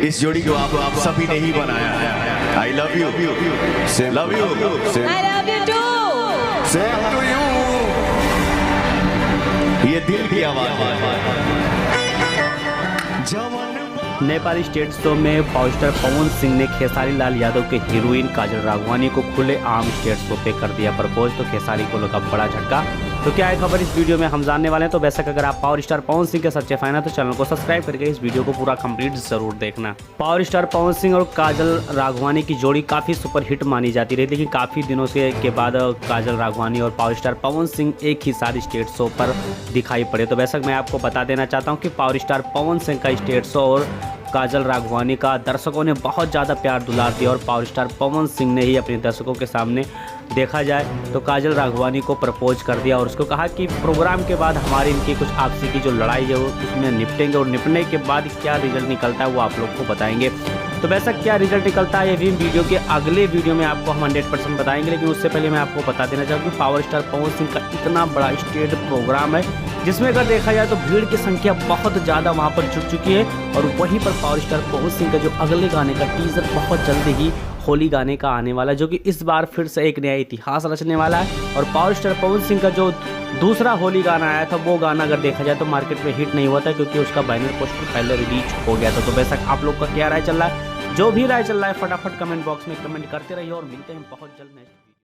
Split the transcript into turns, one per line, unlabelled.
इस जोड़ी को आप सभी ने ही बनाया है। I love you, love you,
I love you too.
Same to you. ये दिल की आवाज है।
नेपाली स्टेज शो में पावर स्टार पवन सिंह ने खेसारी लाल यादव के हीरोइन काजल राघवानी को खुले आम स्टेज शो पे कर दिया प्रपोज। तो खेसारी को लगा बड़ा झटका। तो क्या है खबर, इस वीडियो में हम जानने वाले हैं। तो वैसे अगर आप पावर स्टार पवन सिंह के सच्चे फैन हैं तो चैनल को सब्सक्राइब करके इस वीडियो को पूरा कंप्लीट जरूर देखना। पावर स्टार पवन सिंह और काजल राघवानी की जोड़ी काफ़ी सुपरहिट मानी जाती रही, लेकिन काफ़ी दिनों के बाद काजल राघवानी और पावर स्टार पवन सिंह एक ही साथ स्टेज शो पर दिखाई पड़े। तो वैसे मैं आपको बता देना चाहता हूँ कि पावर स्टार पवन सिंह का स्टेज शो और काजल राघवानी का दर्शकों ने बहुत ज़्यादा प्यार दुलार दिया और पावर स्टार पवन सिंह ने ही अपने दर्शकों के सामने देखा जाए तो काजल राघवानी को प्रपोज कर दिया और उसको कहा कि प्रोग्राम के बाद हमारी इनकी कुछ आपसी की जो लड़ाई है वो उसमें निपटेंगे और निपटने के बाद क्या रिजल्ट निकलता है वो आप लोग को बताएंगे। तो वैसा क्या रिजल्ट निकलता है ये भी वीडियो के अगले वीडियो में आपको हम 100% बताएंगे। लेकिन उससे पहले मैं आपको बता देना चाहूँगा कि पावर स्टार पवन सिंह का इतना बड़ा स्टेज प्रोग्राम है जिसमें अगर देखा जाए तो भीड़ की संख्या बहुत ज़्यादा वहाँ पर जुट चुकी है और वहीं पर पावर स्टार पवन सिंह का जो अगले गाने का टीजर बहुत जल्दी ही होली गाने का आने वाला है, जो कि इस बार फिर से एक नया इतिहास रचने वाला है। और पावर स्टार पवन सिंह का जो दूसरा होली गाना आया था वो गाना अगर देखा जाए तो मार्केट में हिट नहीं हुआ था क्योंकि उसका बैनर पोस्टर पहले रिलीज हो गया था। तो वैसा आप लोग का क्या राय चल रहा है, जो भी राय चल रहा है फटाफट कमेंट बॉक्स में कमेंट करते रहिए और मिलते हैं बहुत जल्द नेक्स्ट।